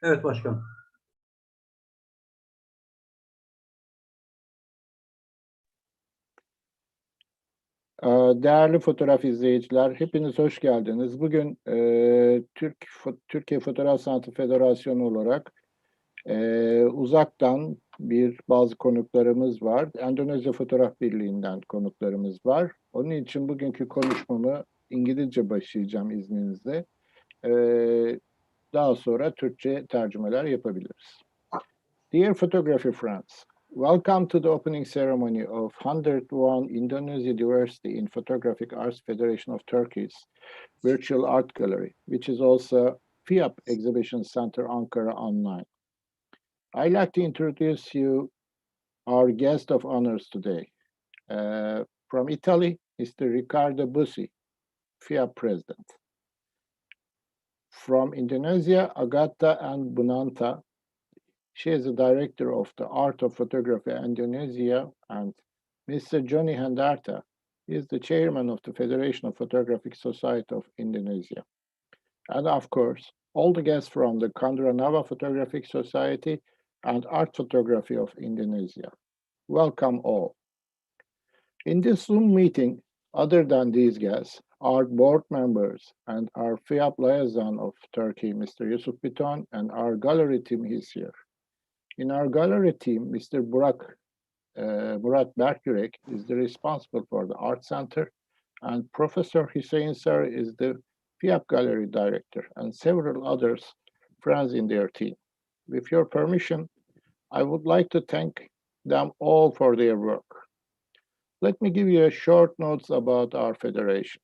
Evet başkanım. Değerli fotoğraf izleyiciler, hepiniz hoş geldiniz. Bugün Türkiye Fotoğraf Sanatı Federasyonu olarak uzaktan bazı konuklarımız var. Endonezya Fotoğraf Birliği'nden konuklarımız var. Onun için bugünkü konuşmamı İngilizce başlayacağım izninizle. Daha sonra Türkçe tercümeler yapabiliriz. Dear photography friends, welcome to the opening ceremony of 101 Indonesia Diversity in Photographic Arts Federation of Turkey's Virtual Art Gallery, which is also FIAP Exhibition Center Ankara Online. I'd like to introduce you our guest of honors today. From Italy, Mr. Riccardo Bussi, FIAP President. From Indonesia, Agata and Bunanta. She is the director of the Art of Photography Indonesia, and Mr. Johnny Handarta is the chairman of the Federation of Photographic Society of Indonesia. And of course, all the guests from the Kandranava Photographic Society and Art Photography of Indonesia. Welcome all. In this Zoom meeting, other than these guests, our board members and our FIAP liaison of Turkey, Mr. Yusuf Biton, and our gallery team is here. In our gallery team, Mr. Murat Berkürek is the responsible for the art center, and Professor Hüseyin Sarı is the FIAP gallery director, and several others friends in their team. With your permission, I would like to thank them all for their work. Let me give you a short notes about our federation.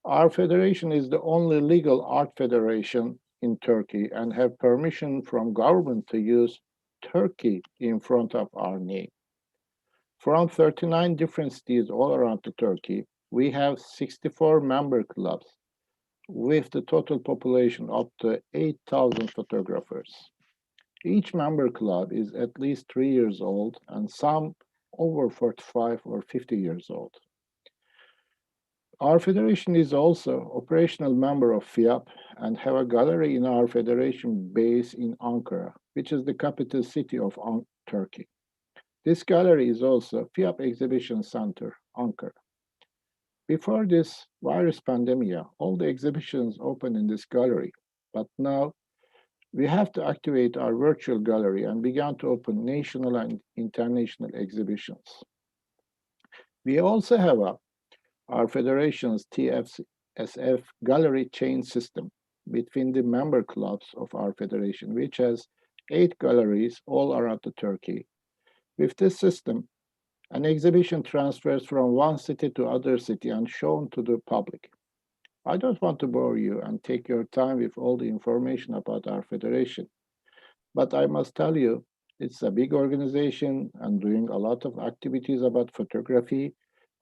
Our federation is the only legal art federation in Turkey and have permission from government to use Turkey in front of our name. From 39 different cities all around Turkey, we have 64 member clubs with the total population up to 8,000 photographers. Each member club is at least 3 years old and some over 45 or 50 years old. Our federation is also operational member of FIAP and have a gallery in our federation base in Ankara, which is the capital city of Turkey. This gallery is also FIAP Exhibition Center, Ankara. Before this virus pandemic, all the exhibitions open in this gallery, but now we have to activate our virtual gallery and began to open national and international exhibitions. We also have our federation's TFSF gallery chain system between the member clubs of our federation, which has 8 galleries all around Turkey. With this system, an exhibition transfers from one city to other city and shown to the public. I don't want to bore you and take your time with all the information about our federation, but I must tell you, it's a big organization and doing a lot of activities about photography,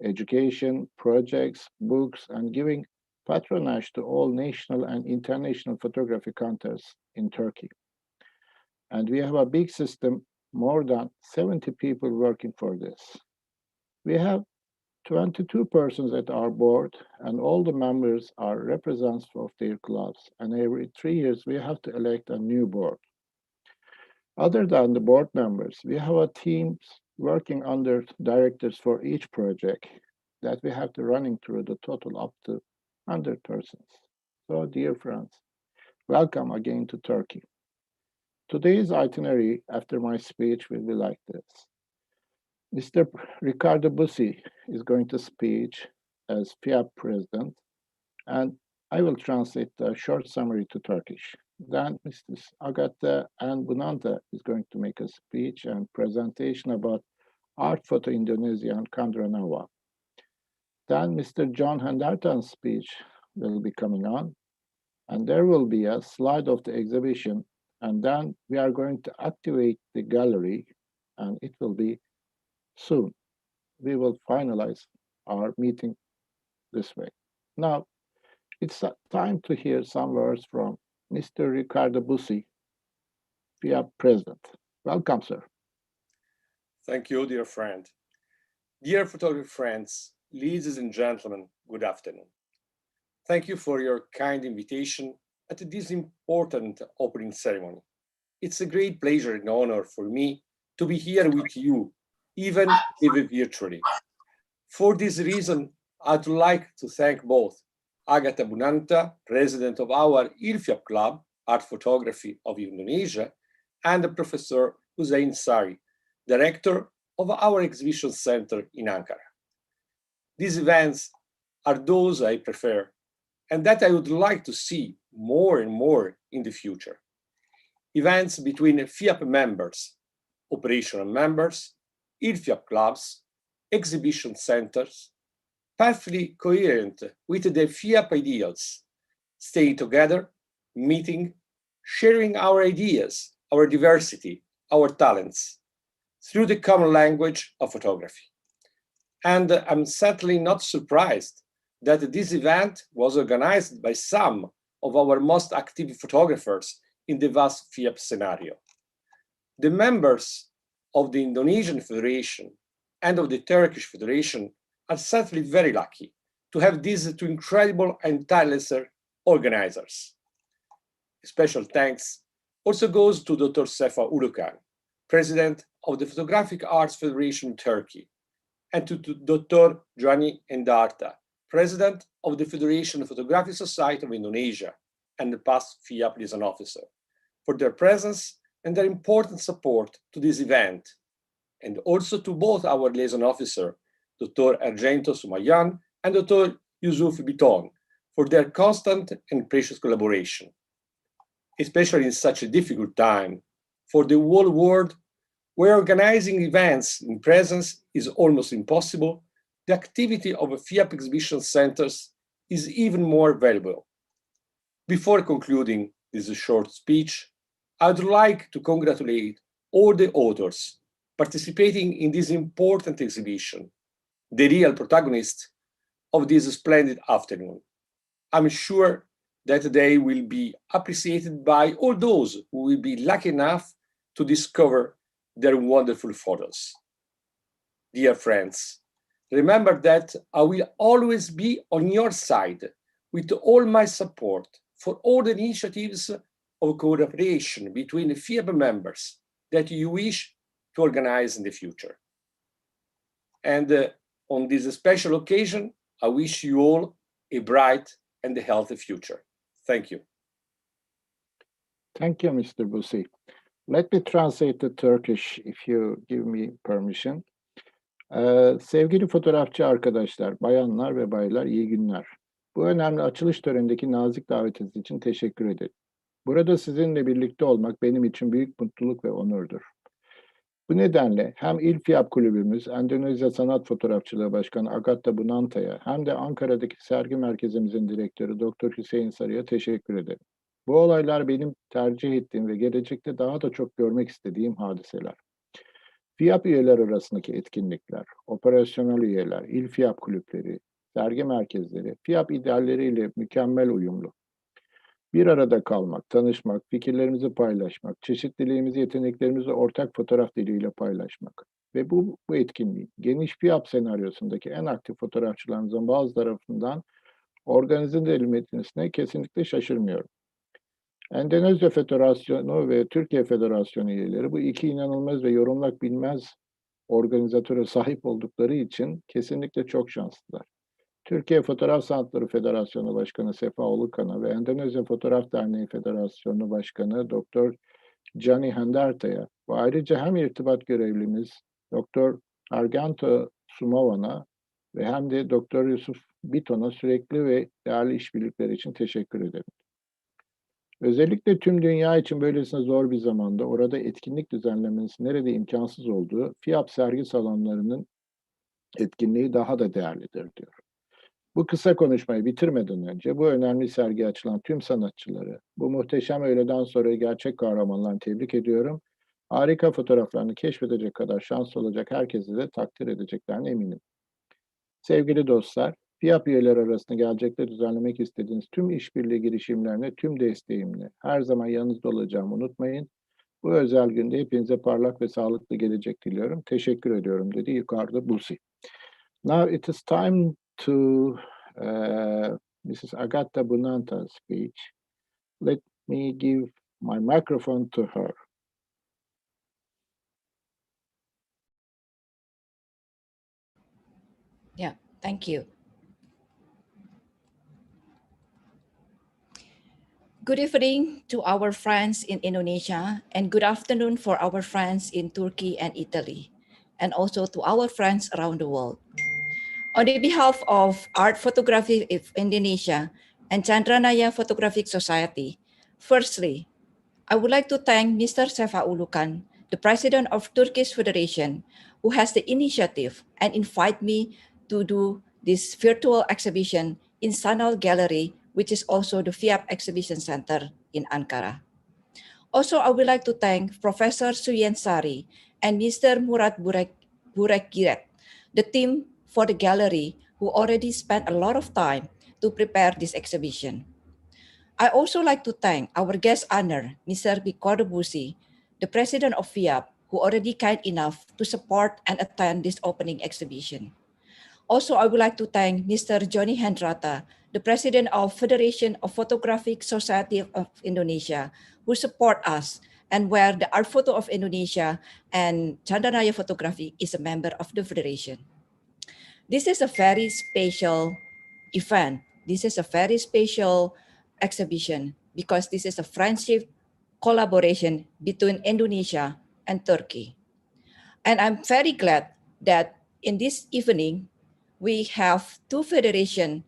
education, projects, books, and giving patronage to all national and international photography contests in Turkey. And we have a big system, more than 70 people working for this. We have 22 persons at our board, and all the members are representatives of their clubs. And every 3 years, we have to elect a new board. Other than the board members, we have a teams working under directors for each project that we have to running through the total up to 100 persons. So, dear friends, welcome again to Turkey. Today's itinerary after my speech will be like this. Mr. Riccardo Bussi is going to speak as FIAP president, and I will translate a short summary to Turkish. Then Mrs. Agata and Bunanta is going to make a speech and presentation about Art Photo Indonesia and Kandranava. Then Mr. John Handartan's speech will be coming on, and there will be a slide of the exhibition, and then we are going to activate the gallery, and it will be soon. We will finalize our meeting this way. Now, it's time to hear some words from Mr. Riccardo Bussi, FIAP President. Welcome, sir. Thank you, dear friend. Dear photography friends, ladies and gentlemen, good afternoon. Thank you for your kind invitation at this important opening ceremony. It's a great pleasure and honor for me to be here with you, even if virtually. For this reason, I'd like to thank both Agata Bunanta, president of our ILFIAP Club, Art Photography of Indonesia, and Professor Hussein Sari, director of our exhibition center in Ankara. These events are those I prefer and that I would like to see more and more in the future. Events between FIAP members, operational members, ILFIAP clubs, exhibition centers, perfectly coherent with the FIAP ideals, staying together, meeting, sharing our ideas, our diversity, our talents, through the common language of photography. And I'm certainly not surprised that this event was organized by some of our most active photographers in the vast FIAP scenario. The members of the Indonesian Federation and of the Turkish Federation are certainly very lucky to have these two incredible and tireless organizers. A special thanks also goes to Dr. Sefa Ulukan, president of the Photographic Arts Federation Turkey, and to Dr. Gianni Endarta, president of the Federation of Photographic Society of Indonesia and the past FIAP liaison officer, for their presence and their important support to this event, and also to both our liaison officer, Dr. Argento Sumayan and Dr. Yusuf Biton, for their constant and precious collaboration. Especially in such a difficult time for the whole world, where organizing events in presence is almost impossible, the activity of FIAP exhibition centers is even more valuable. Before concluding this short speech, I would like to congratulate all the authors participating in this important exhibition, the real protagonists of this splendid afternoon. I'm sure that they will be appreciated by all those who will be lucky enough to discover their wonderful photos. Dear friends, remember that I will always be on your side with all my support for all the initiatives of cooperation between FIAP members that you wish to organize in the future. And on this special occasion, I wish you all a bright and a healthy future. Thank you. Thank you, Mr. Busi. Let me translate the Turkish if you give me permission. Sevgili fotoğrafçı arkadaşlar, bayanlar ve baylar iyi günler. Bu önemli açılış törenindeki nazik davetiniz için teşekkür ederim. Burada sizinle birlikte olmak benim için büyük mutluluk ve onurdur. Bu nedenle hem İlfiyap Kulübümüz, Endonezya Sanat Fotoğrafçılığı Başkanı Agata Bunanta'ya hem de Ankara'daki sergi merkezimizin direktörü Dr. Hüseyin Sarı'ya teşekkür ederim. Bu olaylar benim tercih ettiğim ve gelecekte daha da çok görmek istediğim hadiseler. FIAP üyeler arasındaki etkinlikler, operasyonel üyeler, İlfiyap kulüpleri, sergi merkezleri, FIAP idealleriyle mükemmel uyumlu. Bir arada kalmak, tanışmak, fikirlerimizi paylaşmak, çeşitliliğimizi, yeteneklerimizi ortak fotoğraf diliyle paylaşmak ve bu etkinliği geniş FIAP senaryosundaki en aktif fotoğrafçılarımızın bazı tarafından organize edilmesine kesinlikle şaşırmıyorum. Endonezya Federasyonu ve Türkiye Federasyonu üyeleri bu iki inanılmaz ve yorumlak bilmez organizatöre sahip oldukları için kesinlikle çok şanslılar. Türkiye Fotoğraf Sanatları Federasyonu Başkanı Sefa Ulukan'a ve Endonezya Fotoğraf Derneği Federasyonu Başkanı Dr. Gianni Hendarta'ya ve ayrıca hem irtibat görevlimiz Dr. Argento Sumavan'a ve hem de Dr. Yusuf Biton'a sürekli ve değerli işbirlikleri için teşekkür ederim. Özellikle tüm dünya için böylesine zor bir zamanda orada etkinlik düzenlemesi nerede imkansız olduğu FIAP sergi salonlarının etkinliği daha da değerlidir diyor. Bu kısa konuşmayı bitirmeden önce bu önemli sergi açılan tüm sanatçıları, bu muhteşem öğleden sonra gerçek kahramanlarını tebrik ediyorum. Harika fotoğraflarını keşfedecek kadar şanslı olacak herkesi de takdir edeceklerine eminim. Sevgili dostlar, FIAP üyeleri arasında gelecekte düzenlemek istediğiniz tüm işbirliği girişimlerine tüm desteğimle her zaman yanınızda olacağımı unutmayın. Bu özel günde hepinize parlak ve sağlıklı gelecek diliyorum. Teşekkür ediyorum dedi yukarıda Busi. Now it is time to Mrs. Agata Bunanta's speech. Let me give my microphone to her. Yeah, thank you. Good evening to our friends in Indonesia, and good afternoon for our friends in Turkey and Italy, and also to our friends around the world. On the behalf of Art Photography of Indonesia and Chandranaya Photographic Society, firstly, I would like to thank Mr. Sefa Ulukan, the president of Turkish Federation, who has the initiative and invite me to do this virtual exhibition in Sanal Gallery, which is also the FIAP Exhibition Center in Ankara. Also, I would like to thank Professor Suyen Sari and Mr. Murad Burekiret, the team for the gallery who already spent a lot of time to prepare this exhibition. I also like to thank our guest honor, Mr. Ricardo Busi, the president of FIAP, who already kind enough to support and attend this opening exhibition. Also, I would like to thank Mr. Johnny Hendrata, the president of Federation of Photographic Society of Indonesia, who support us and where the Art Photo of Indonesia and Chandanaya Photography is a member of the federation. This is a very special event. This is a very special exhibition because this is a friendship collaboration between Indonesia and Turkey. And I'm very glad that in this evening, we have two federations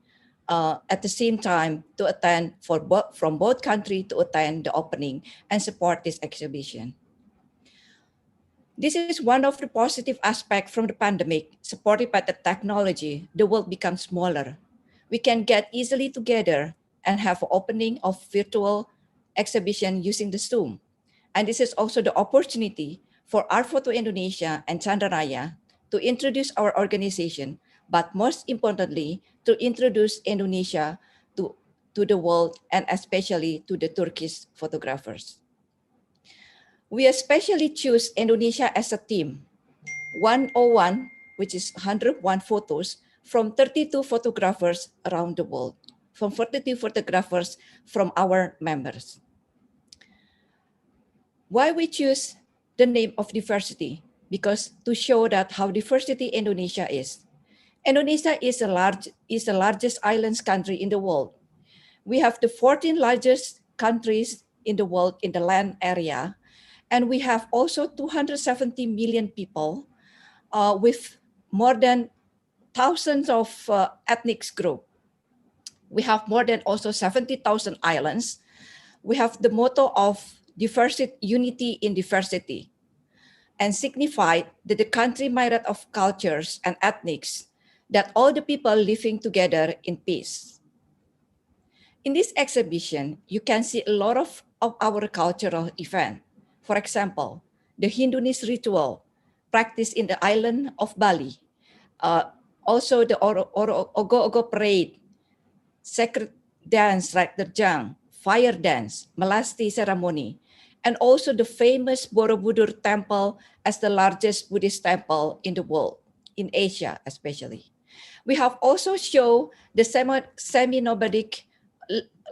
at the same time to attend from both countries to attend the opening and support this exhibition. This is one of the positive aspects from the pandemic. Supported by the technology, the world becomes smaller. We can get easily together and have an opening of virtual exhibition using the Zoom. And this is also the opportunity for Art Photo Indonesia and Chandaraya to introduce our organization, but most importantly, to introduce Indonesia to the world and especially to the Turkish photographers. We especially choose Indonesia as a team. 101, which is 101 photos from 32 photographers around the world, from 42 photographers from our members. Why we choose the name of diversity? Because to show that how diversity Indonesia is. Indonesia is the largest islands country in the world. We have the 14 largest countries in the world in the land area, and we have also 270 million people with more than thousands of ethnic groups. We have more than also 70,000 islands. We have the motto of diversity, unity in diversity, and signified that the country made up of cultures and ethnics, that all the people living together in peace. In this exhibition, you can see a lot of our cultural event. For example, the Hinduist ritual practiced in the island of Bali. Also the Ogo-Ogo parade, sacred dance like the Jang, fire dance, Melasti ceremony, and also the famous Borobudur temple as the largest Buddhist temple in the world, in Asia especially. We have also shown the semi-nomadic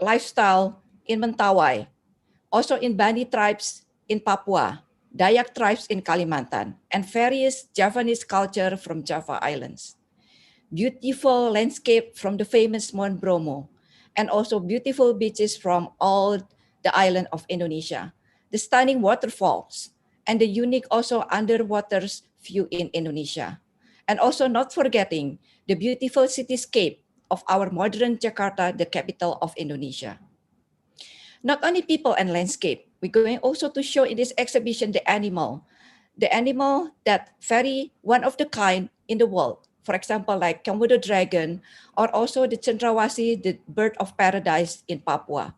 lifestyle in Mentawai, also in Bani tribes in Papua, Dayak tribes in Kalimantan, and various Javanese culture from Java Islands. Beautiful landscape from the famous Mount Bromo, and also beautiful beaches from all the island of Indonesia, the stunning waterfalls, and the unique also underwater view in Indonesia. And also not forgetting the beautiful cityscape of our modern Jakarta, the capital of Indonesia. Not only people and landscape, we're going also to show in this exhibition the animal that very one of the kind in the world. For example, like Komodo dragon, or also the Cendrawasih, the bird of paradise in Papua.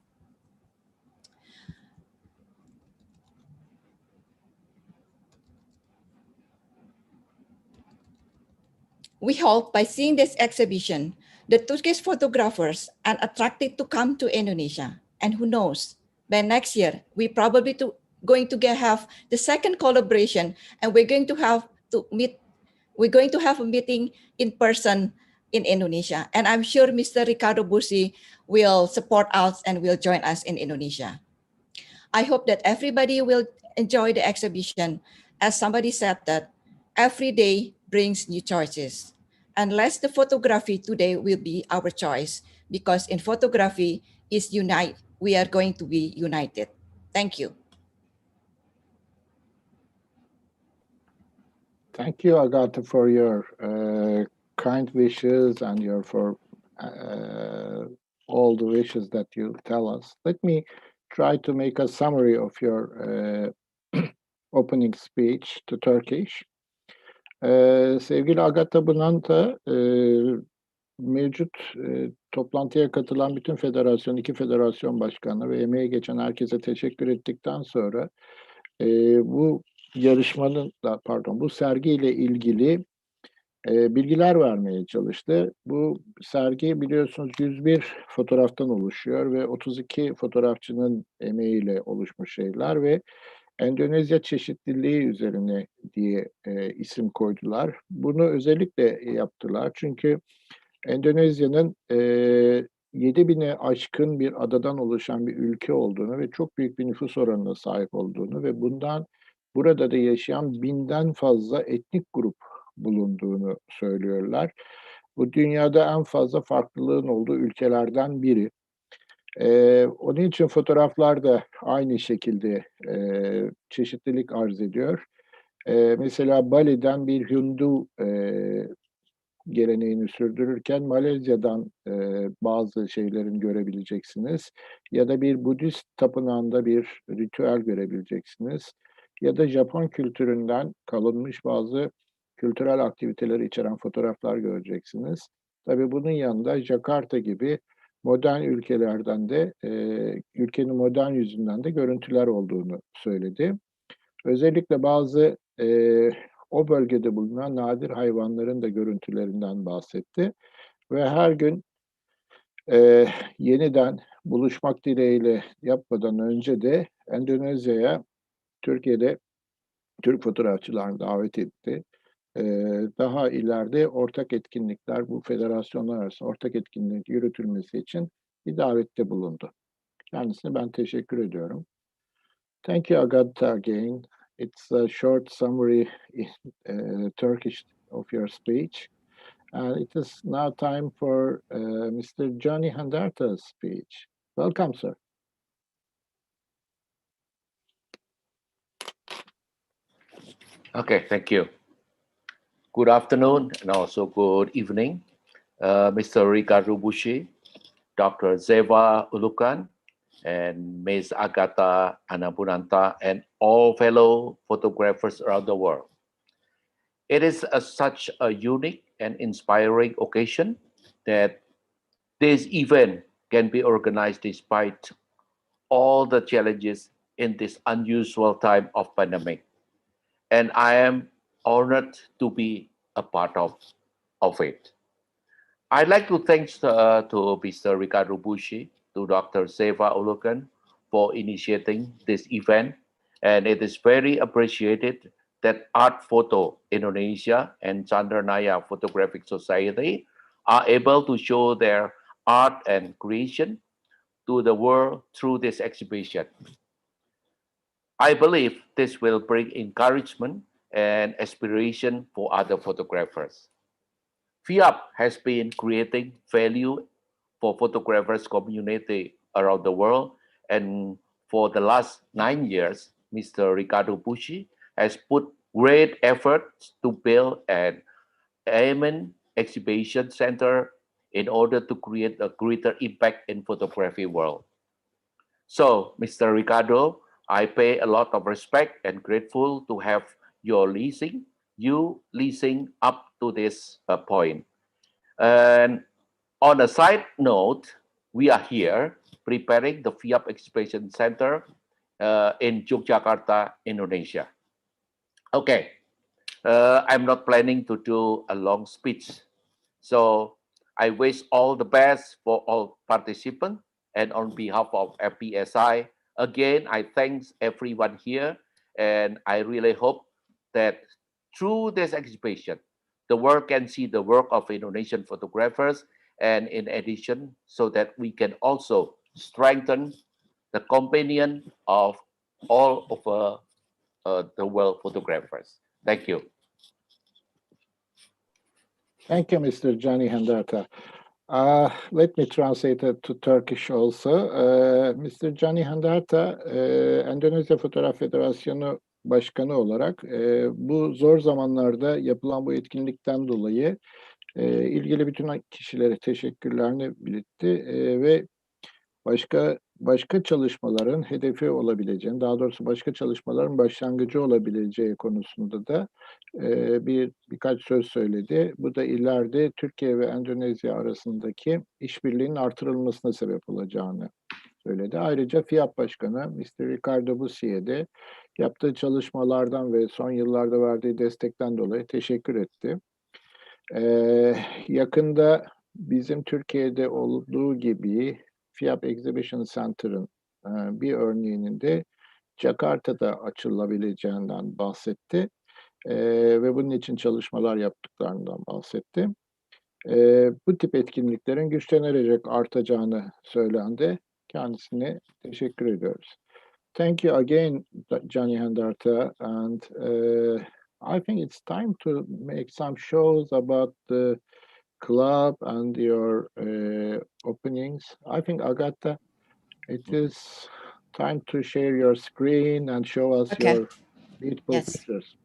We hope by seeing this exhibition, the Turkish photographers are attracted to come to Indonesia. And who knows, by next year, we probably going to have the second collaboration, and we're going to have a meeting in person in Indonesia. And I'm sure Mr. Ricardo Busi will support us and will join us in Indonesia. I hope that everybody will enjoy the exhibition. As somebody said that every day brings new choices. Unless the photography today will be our choice, because in photography is unite, we are going to be united. Thank you. Thank you, Agatha, for your kind wishes and for all the wishes that you tell us. Let me try to make a summary of your opening speech to Turkish. Sevgili Agatha Bunanta, mevcut toplantıya katılan bütün federasyon, iki federasyon başkanı ve emeği geçen herkese teşekkür ettikten sonra bu yarışmanın bu sergiyle ilgili bilgiler vermeye çalıştı. Bu sergi biliyorsunuz 101 fotoğraftan oluşuyor ve 32 fotoğrafçının emeğiyle oluşmuş şeyler ve Endonezya çeşitliliği üzerine diye isim koydular. Bunu özellikle yaptılar çünkü Endonezya'nın 7.000'e aşkın bir adadan oluşan bir ülke olduğunu ve çok büyük bir nüfus oranına sahip olduğunu ve burada da yaşayan 1000'den fazla etnik grup bulunduğunu söylüyorlar. Bu dünyada en fazla farklılığın olduğu ülkelerden biri. Onun için fotoğraflar da aynı şekilde çeşitlilik arz ediyor. Mesela Bali'den bir Hindu geleneğini sürdürürken Malezya'dan bazı şeylerin görebileceksiniz. Ya da bir Budist tapınağında bir ritüel görebileceksiniz. Ya da Japon kültüründen kalınmış bazı kültürel aktiviteleri içeren fotoğraflar göreceksiniz. Tabii bunun yanında Jakarta gibi modern ülkelerden de ülkenin modern yüzünden de görüntüler olduğunu söyledi. Özellikle bazı o bölgede bulunan nadir hayvanların da görüntülerinden bahsetti. Ve her gün yeniden buluşmak dileğiyle yapmadan önce de Endonezya'ya, Türkiye'de Türk fotoğrafçılarını davet etti. Daha ileride ortak etkinlikler, bu federasyonlar arasında ortak etkinlik yürütülmesi için bir davette bulundu. Kendisine ben teşekkür ediyorum. Thank you, Agatha, again. It's a short summary in Turkish of your speech. And it is now time for Mr. Johnny Handarta's speech. Welcome, sir. Okay, thank you. Good afternoon and also good evening, Mr. Ricardo Bushi, Dr. Zeva Ulukan, and Ms. Agatha Anabunanta, and all fellow photographers around the world. It is such a unique and inspiring occasion that this event can be organized despite all the challenges in this unusual time of pandemic. And I am honored to be a part of it. I'd like to thank to Mr. Ricardo Bushi, to Dr. Seva Ulukan for initiating this event. And it is very appreciated that Art Photo Indonesia and Chandranaya Photographic Society are able to show their art and creation to the world through this exhibition. I believe this will bring encouragement and inspiration for other photographers. FIAP has been creating value for photographers community around the world, and for the last 9 years, Mr. Ricardo Bushi has put great efforts to build an Amen exhibition center in order to create a greater impact in photography world. So, Mr. Ricardo, I pay a lot of respect and grateful to have you leasing up to this point. And on a side note, we are here preparing the FIAP Exhibition Center in Yogyakarta, Indonesia. Okay, I'm not planning to do a long speech. So I wish all the best for all participants. And on behalf of FPSI, again, I thank everyone here. And I really hope that through this exhibition, the world can see the work of Indonesian photographers, and in addition, so that we can also strengthen the companion of all over the world photographers. Thank you. Thank you, Mr. Johnny Hendarta. Let me translate it to Turkish also. Mr. Johnny Hendarta, Endonezya Fotoğraf Federasyonu Başkanı olarak bu zor zamanlarda yapılan bu etkinlikten dolayı ilgili bütün kişilere teşekkürlerini belirtti ve başka çalışmaların hedefi olabileceğini, daha doğrusu başka çalışmaların başlangıcı olabileceği konusunda da birkaç söz söyledi. Bu da ileride Türkiye ve Endonezya arasındaki işbirliğinin artırılmasına sebep olacağını söyledi. Ayrıca FİAP Başkanı Mr. Ricardo Bussi'ye de yaptığı çalışmalardan ve son yıllarda verdiği destekten dolayı teşekkür etti. Yakında bizim Türkiye'de olduğu gibi FİAP Exhibition Center'ın bir örneğinin de Jakarta'da açılabileceğinden bahsetti ve bunun için çalışmalar yaptıklarından bahsetti. Bu tip etkinliklerin güçlenerek artacağını söylendi. Kendisine teşekkür ediyoruz. Thank you again, Johnny Hendarta, and I think it's time to make some shows about the club and your openings. I think, Agatha, it is time to share your screen and show us your beautiful pictures.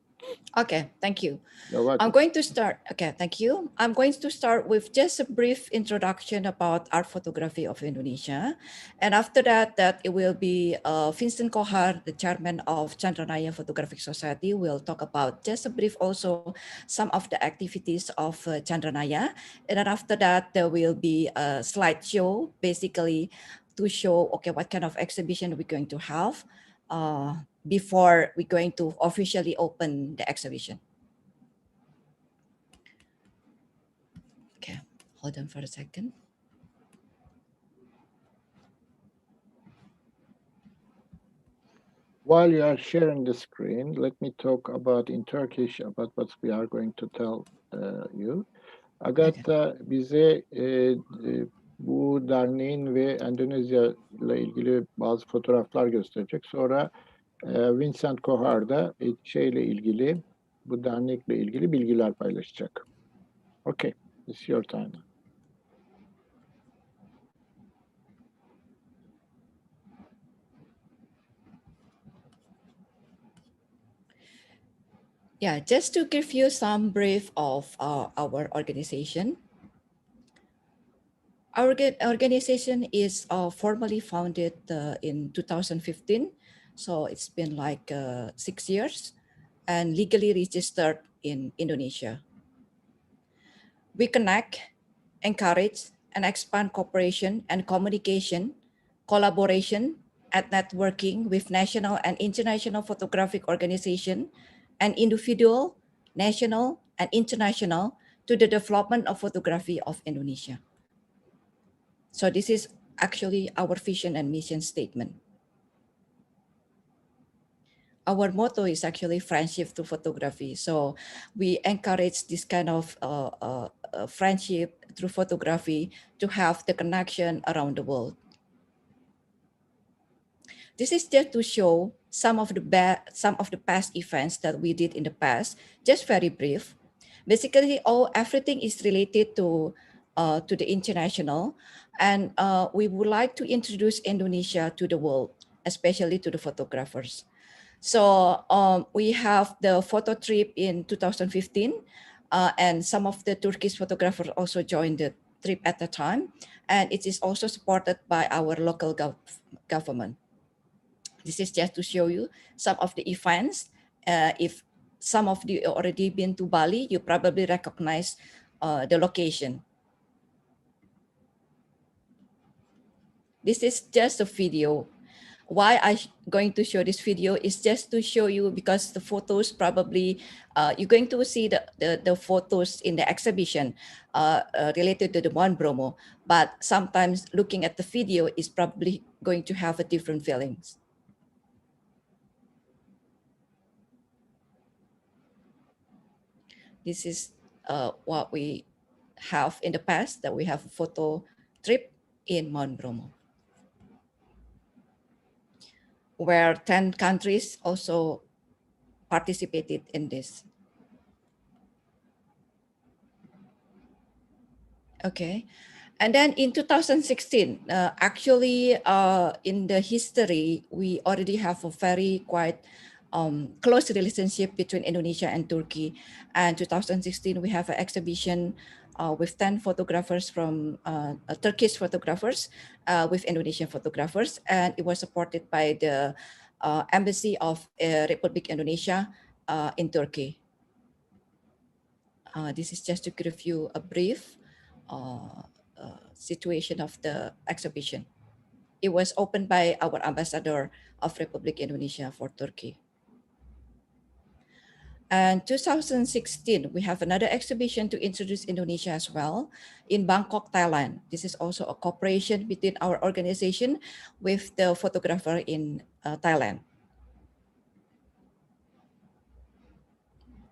Okay, thank you. You're welcome. I'm going to start. Okay, thank you. I'm going to start with just a brief introduction about art photography of Indonesia. And after that it will be Vincent Kohar, the chairman of Chandranaya Photographic Society, will talk about just a brief also some of the activities of Chandranaya. And then after that, there will be a slideshow, basically to show, okay, what kind of exhibition we're going to have before we're going to officially open the exhibition. Okay, hold on for a second. While you are sharing the screen, let me talk about in Turkish about what we are going to tell you. Agatha bize bu derneğin ve Endonezya ile ilgili bazı fotoğraflar gösterecek. Sonra Vincent Kohar da şeyle ilgili, bu dernekle ilgili bilgiler paylaşacak. Okay, it's your time. Yeah, just to give you some brief of our organization. Our organization is formally founded in 2015. So it's been like 6 years and legally registered in Indonesia. We connect, encourage, and expand cooperation and communication, collaboration, and networking with national and international photographic organizations and individual, national, and international to the development of photography of Indonesia. So this is actually our vision and mission statement. Our motto is actually friendship through photography. So we encourage this kind of friendship through photography to have the connection around the world. This is just to show some of the past events that we did in the past, just very brief. Basically, everything is related to the international, and we would like to introduce Indonesia to the world, especially to the photographers. So we have the photo trip in 2015, and some of the Turkish photographers also joined the trip at the time, and it is also supported by our local government. This is just to show you some of the events. If some of you already been to Bali, you probably recognize the location. This is just a video. Why I'm going to show this video is just to show you, because the photos probably, you're going to see the photos in the exhibition related to the One Bromo, but sometimes looking at the video is probably going to have a different feelings. This is what we have in the past, that we have a photo trip in Mount Bromo, where 10 countries also participated in this. Okay. And then in 2016, actually, in the history, we already have a very quite close relationship between Indonesia and Turkey. And 2016, we have an exhibition with 10 photographers from Turkish photographers with Indonesian photographers. And it was supported by the Embassy of Republic Indonesia in Turkey. This is just to give you a brief situation of the exhibition. It was opened by our ambassador of Republic Indonesia for Turkey. And 2016, we have another exhibition to introduce Indonesia as well in Bangkok, Thailand. This is also a cooperation between our organization with the photographer in Thailand.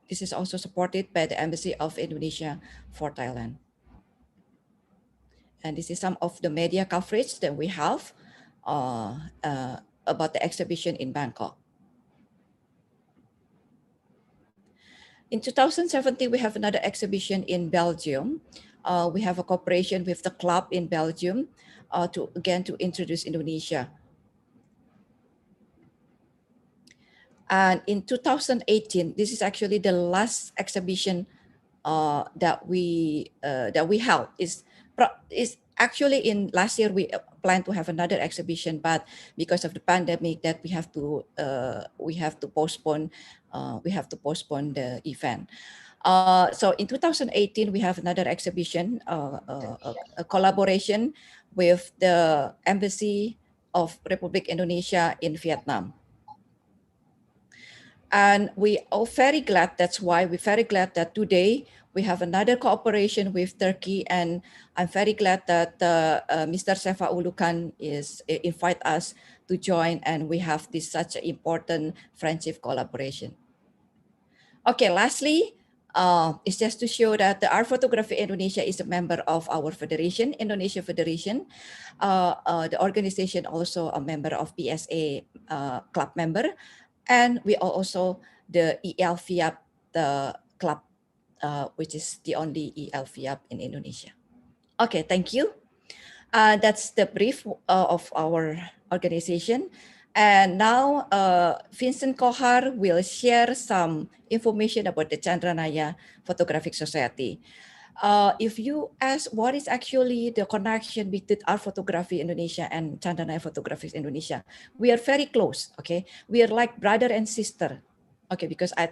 This is also supported by the Embassy of Indonesia for Thailand. And this is some of the media coverage that we have about the exhibition in Bangkok. In 2017, we have another exhibition in Belgium. We have a cooperation with the club in Belgium to introduce Indonesia. And in 2018, this is actually the last exhibition that we held. Is actually in last year we planned to have another exhibition, but because of the pandemic, that we have to postpone the event. So in 2018, we have another exhibition, a collaboration with the Embassy of Republic Indonesia in Vietnam. And we are very glad, that's why we're very glad that today we have another cooperation with Turkey, and I'm very glad that Mr. Seva Ulukan invite us to join, and we have this such an important friendship collaboration. Okay, lastly, it's just to show that the Art Photography Indonesia is a member of our federation, Indonesia Federation. The organization also a member of PSA club member, and we are also the ELVIAP, the club, which is the only ELVIAP in Indonesia. Okay, thank you. That's the brief of our organization. And now Vincent Kohar will share some information about the Chandranaya Photographic Society. If you ask what is actually the connection between Art Photography Indonesia and Chandranaya Photography Indonesia, we are very close, okay? We are like brother and sister, okay, because I'm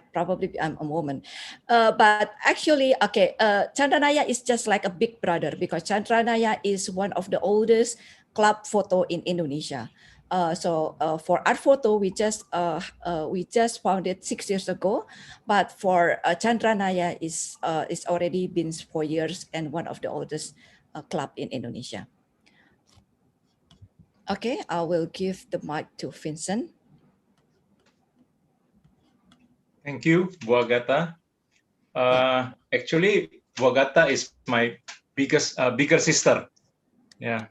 a woman. But actually, okay, Chandranaya is just like a big brother, because Chandranaya is one of the oldest club photo in Indonesia. So for Art Photo, we just founded 6 years ago, but for Chandranaya is already been 4 years and one of the oldest club in Indonesia. Okay, I will give the mic to Vincent. Thank you, Bu Agatha. Actually, Bu Agatha is my bigger sister. Yeah.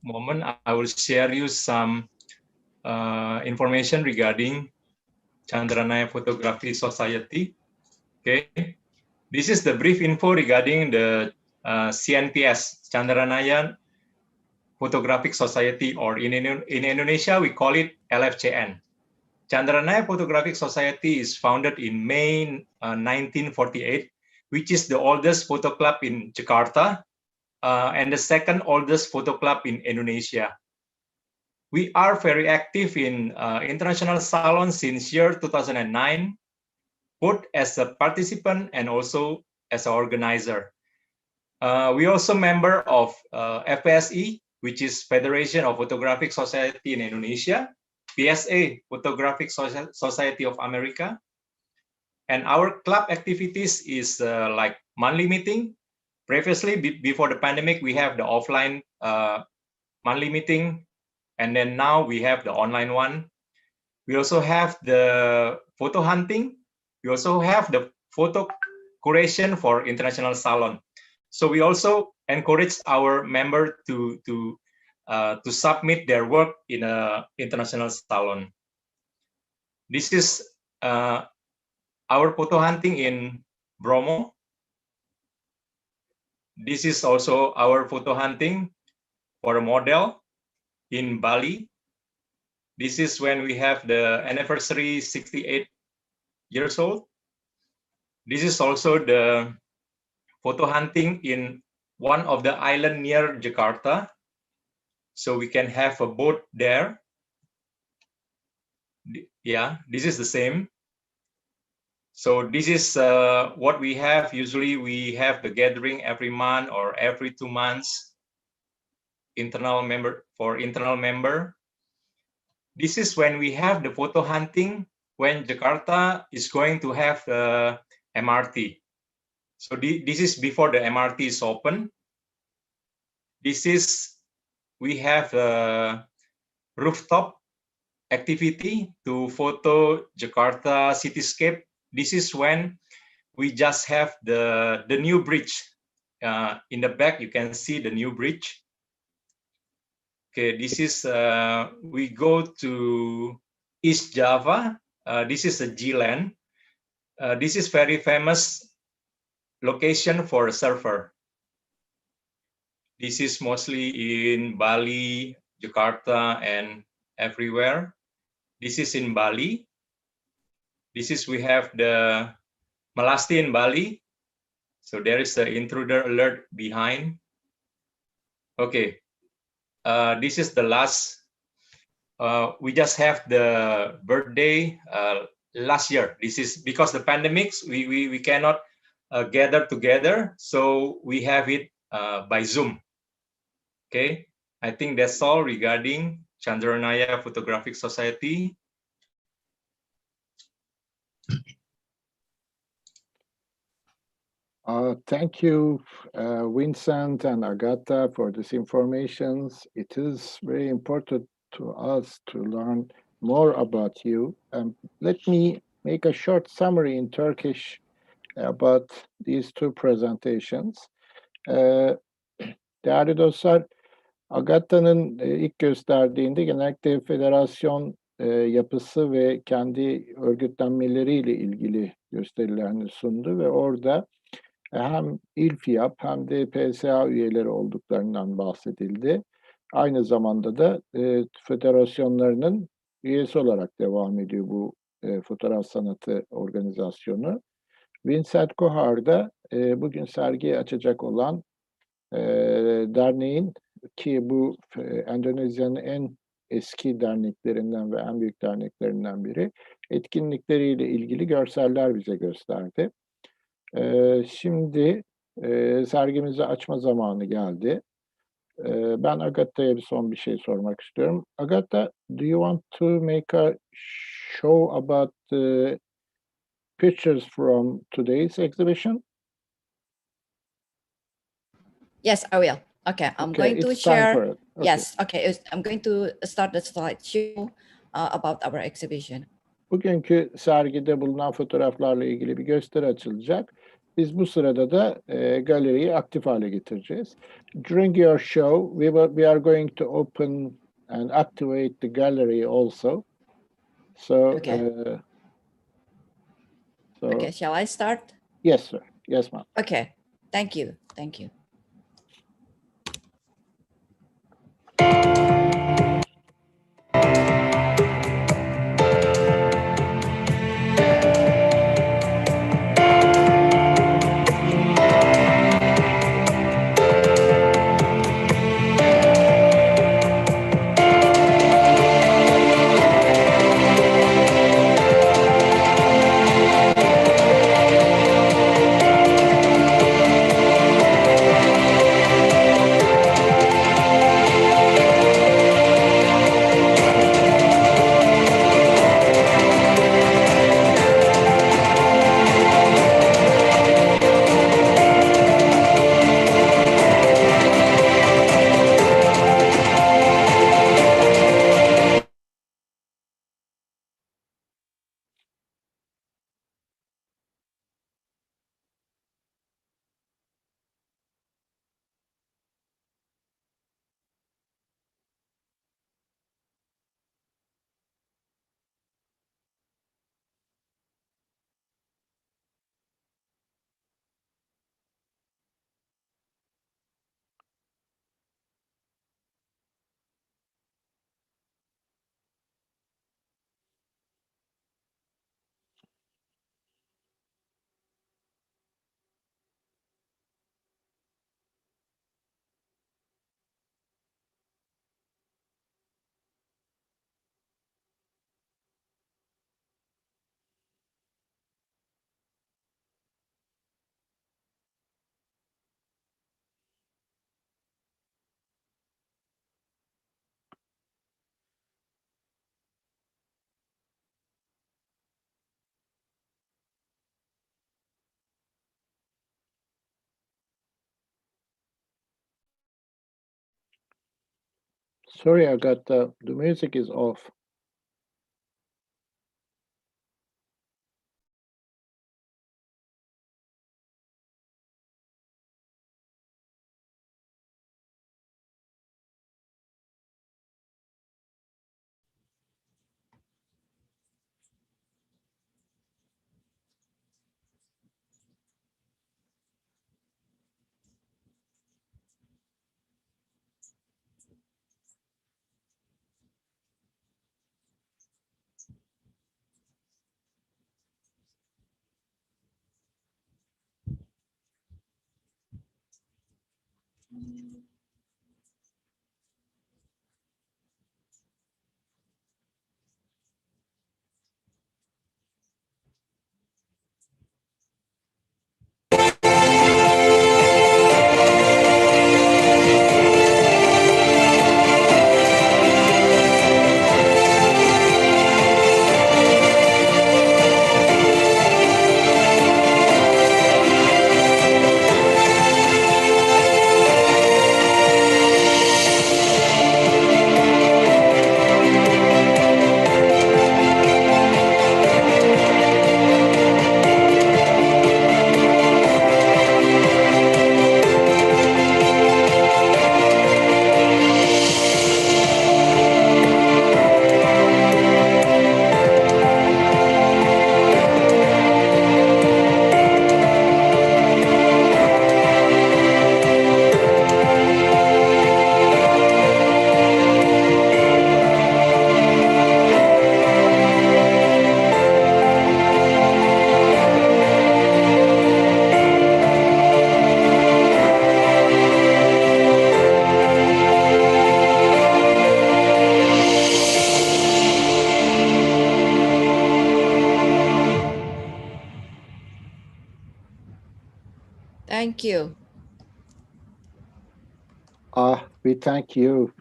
Moment, I will share you some information regarding Chandranaya Photography Society. Okay. This is the brief info regarding the CNPS, Chandranaya Photographic Society, or in Indonesia we call it LFCN. Chandranaya Photographic Society is founded in May 1948, which is the oldest photo club in Jakarta and the second oldest photo club in Indonesia. We are very active in international salons since year 2009, both as a participant and also as an organizer. We also member of FPSI, which is Federation of Photographic Society in Indonesia, PSA, Photographic Society of America. And our club activities is like monthly meeting. Previously, before the pandemic, we have the offline monthly meeting. And then now we have the online one. We also have the photo hunting. We also have the photo curation for international salon. So we also encourage our member to submit their work in a international salon. This is our photo hunting in Bromo. This is also our photo hunting for a model in Bali. This is when we have the anniversary 68 years old. This is also the photo hunting in one of the island near Jakarta. So we can have a boat there. Yeah, this is the same. So this is what we have. Usually we have the gathering every month or every 2 months. Internal member. This is when we have the photo hunting when Jakarta is going to have the MRT. So this is before the MRT is open. This is, we have a rooftop activity to photo Jakarta cityscape. This is when we just have the new bridge. In the back, you can see the new bridge. Okay, this is, we go to East Java. This is a G-Land. This is very famous location for a surfer. This is mostly in Bali, Jakarta, and everywhere. This is in Bali. This is, we have the Melasti in Bali. So there is the intruder alert behind. Okay, this is the last. We just have the birthday last year. This is because the pandemics, we cannot gather together. So we have it by Zoom. Okay, I think that's all regarding Chandranaya Photographic Society. Thank you, Vincent and Agatha, for this information. It is very important to us to learn more about you. Let me make a short summary in Turkish about these two presentations. Değerli dostlar, Agatha'nın ilk gösterdiğinde genellikle federasyon yapısı ve kendi örgütlenmeleriyle ilgili gösterilerini sundu ve orada hem İlfiyap hem de PSA üyeleri olduklarından bahsedildi. Aynı zamanda da federasyonlarının üyesi olarak devam ediyor bu fotoğraf sanatı organizasyonu. Vincent Kohar da bugün sergiyi açacak olan derneğin, ki bu Endonezya'nın en eski derneklerinden ve en büyük derneklerinden biri, etkinlikleriyle ilgili görseller bize gösterdi. Şimdi sergimizi açma zamanı geldi. Ben Agatha'ya son bir şey sormak istiyorum. Agatha, do you want to make a show about the pictures from today's exhibition? Yes, I will. Okay, I'm going to it's time share. for it. Okay. Yes, okay, I'm going to start the slideshow about our exhibition. Bugünkü sergide bulunan fotoğraflarla ilgili bir gösteri açılacak. Biz bu sırada da galeriyi aktif hale getireceğiz. During your show, we are going to open and activate the gallery also. So, Okay. Okay, shall I start? Yes, sir. Yes, ma'am. Okay, thank you. Thank you. Sorry, I got the music is off. Thank you. We thank you.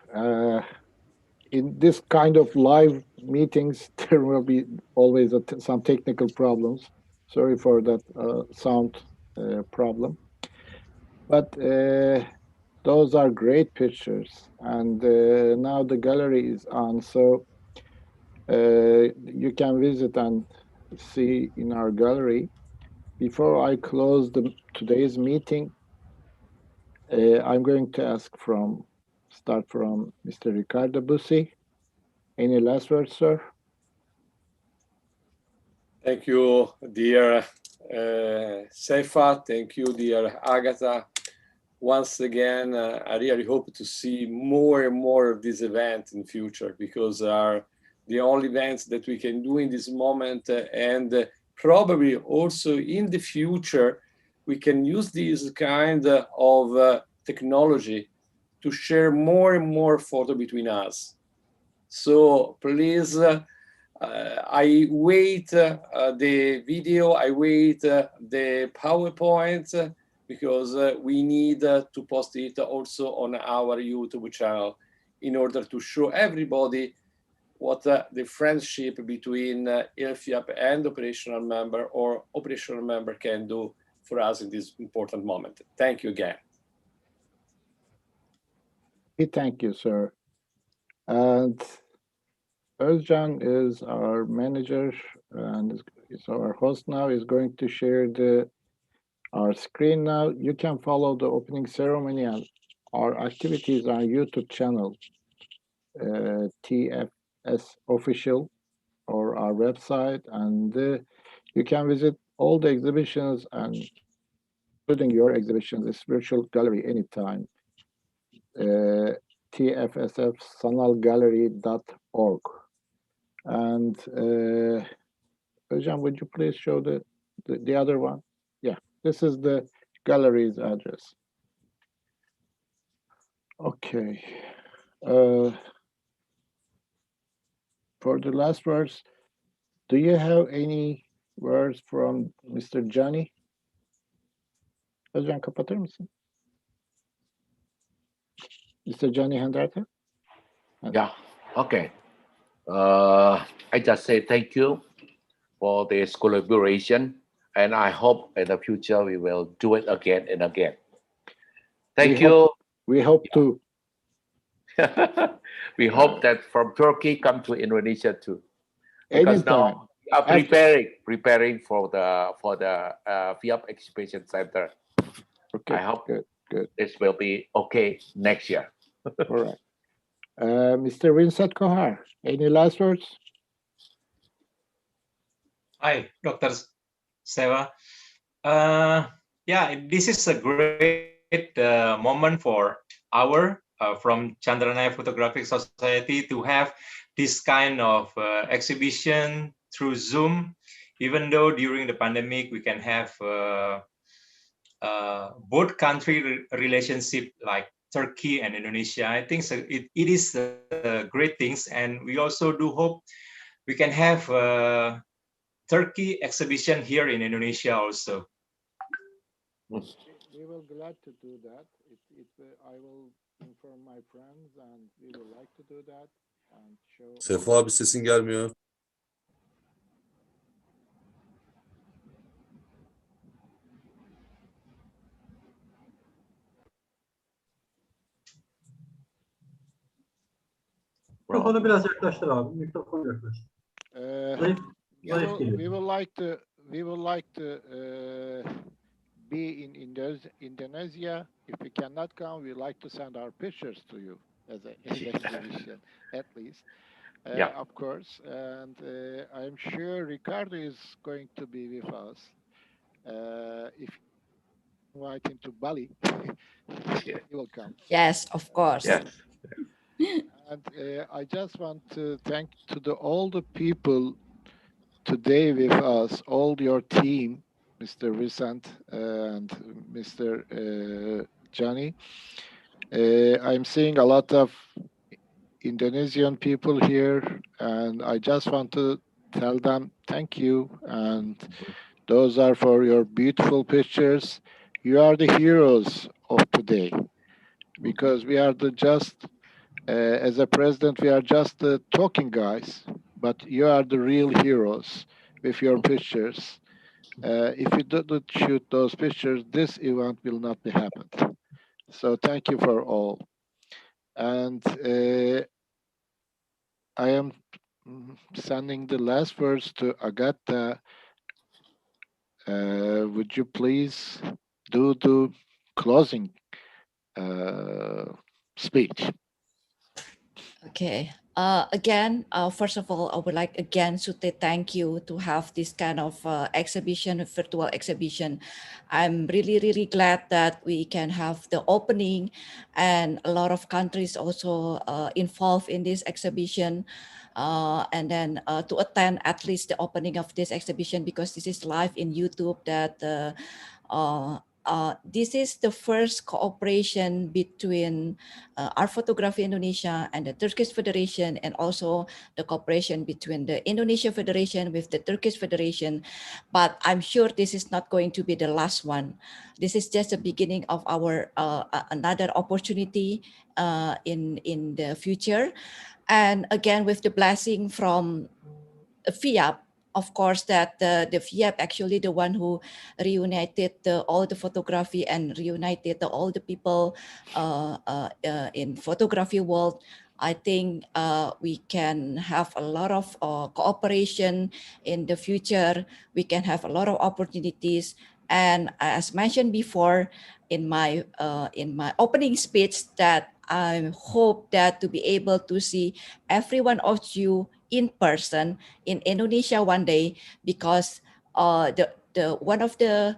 In this kind of live meetings, there will be always some technical problems. Sorry for that sound problem. But those are great pictures. And now the gallery is on. So you can visit and see in our gallery. Before I close today's meeting, I'm going to start from Mr. Ricardo Bussi. Any last words, sir? Thank you, dear Sefa. Thank you, dear Agatha. Once again, I really hope to see more and more of this event in future, because they are the only events that we can do in this moment, and probably also in the future, we can use this kind of technology to share more and more photo between us. So please, I wait the video, I wait the PowerPoint, because we need to post it also on our YouTube channel in order to show everybody what the friendship between ILFIAP and operational member or operational member can do for us in this important moment. Thank you again. We thank you, sir. And Özcan is our manager and is our host now, is going to share our screen now. You can follow the opening ceremony and our activities on YouTube channel, TFS Official, or our website, and you can visit all the exhibitions and including your exhibitions, this virtual gallery anytime. TFSF sanalgallery.org. And Özcan, would you please show the other one? Yeah, this is the gallery's address. Okay. For the last words, do you have any words from Mr. Johnny? Özcan, kapatır mısın? Mr. Johnny Henderson? Yeah, okay. I just say thank you for this collaboration, and I hope in the future we will do it again and again. Thank you. We hope to. We hope that from Turkey come to Indonesia too, because Anytime. now we are preparing for the FIAP Exhibition Center. Okay, I hope good. this will be okay next year. All right. Mr. Vincent Kohar, any last words? Hi, Dr. Seva. Yeah, this is a great moment for our from Chandranaya Photographic Society to have this kind of exhibition through Zoom. Even though during the pandemic we can have both country relationship like Turkey and Indonesia. I think so it is great things, and we also do hope we can have Turkey exhibition here in Indonesia also. We will glad to do that. I will inform my friends and we would like to do that and show. Sefa abi sesin gelmiyor. Mikrofonu biraz yaklaştır abi. Mikrofonu yaklaştır. Zayıf geliyor. We would like to be in Indonesia. If we cannot come, we like to send our pictures to you as an exhibition, at least. Yeah. Of course. And I'm sure Ricardo is going to be with us. If you invite him to Bali, he will come. Yes, of course. Yes. And I just want to thank to all the people today with us, all your team, Mr. Vicent and Mr. Johnny. I'm seeing a lot of Indonesian people here, and I just want to tell them thank you. And those are for your beautiful pictures. You are the heroes of today, because we are as a president, we are just the talking guys, but you are the real heroes with your pictures. If you didn't shoot those pictures, this event will not be happened. So thank you for all. And I am sending the last words to Agatha. Would you please do the closing speech? Okay. Again, first of all, I would like again to say thank you to have this kind of exhibition, virtual exhibition. I'm really, really glad that we can have the opening and a lot of countries also involved in this exhibition. And then to attend at least the opening of this exhibition, because this is live in YouTube, that this is the first cooperation between Art Photography Indonesia and the Turkish Federation, and also the cooperation between the Indonesia Federation with the Turkish Federation. But I'm sure this is not going to be the last one. This is just the beginning of our another opportunity in the future. And again, with the blessing from FIAP, of course, that the FIAP actually the one who reunited all the photography and reunited all the people in photography world. I think we can have a lot of cooperation in the future. We can have a lot of opportunities. And as mentioned before in my opening speech, that I hope that to be able to see every one of you in person in Indonesia one day, because one of the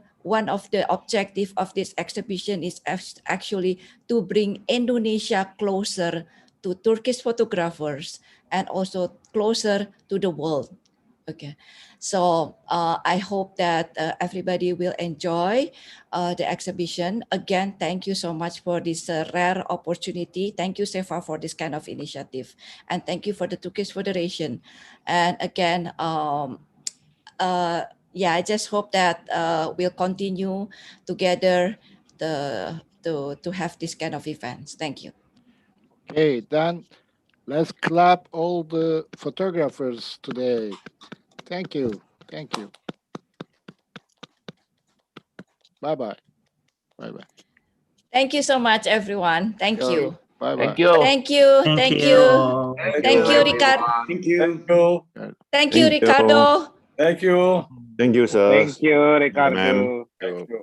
objective of this exhibition is actually to bring Indonesia closer to Turkish photographers and also closer to the world. Okay, so I hope that everybody will enjoy the exhibition. Again, thank you so much for this rare opportunity. Thank you, Sefa, for this kind of initiative. And thank you for the Turkish Federation. And again, yeah, I just hope that we'll continue together to have this kind of events. Thank you. Okay, then let's clap all the photographers today. Thank you. Thank you. Bye-bye. Bye-bye. Thank you so much, everyone. Thank you. Bye-bye. Thank you. Thank you. Thank you. Thank you, Ricardo. Thank you. Thank you. Thank you, Thank you. Ricardo. Thank you. Thank you, sir. Thank you, Ma'am. Ricardo. Thank you.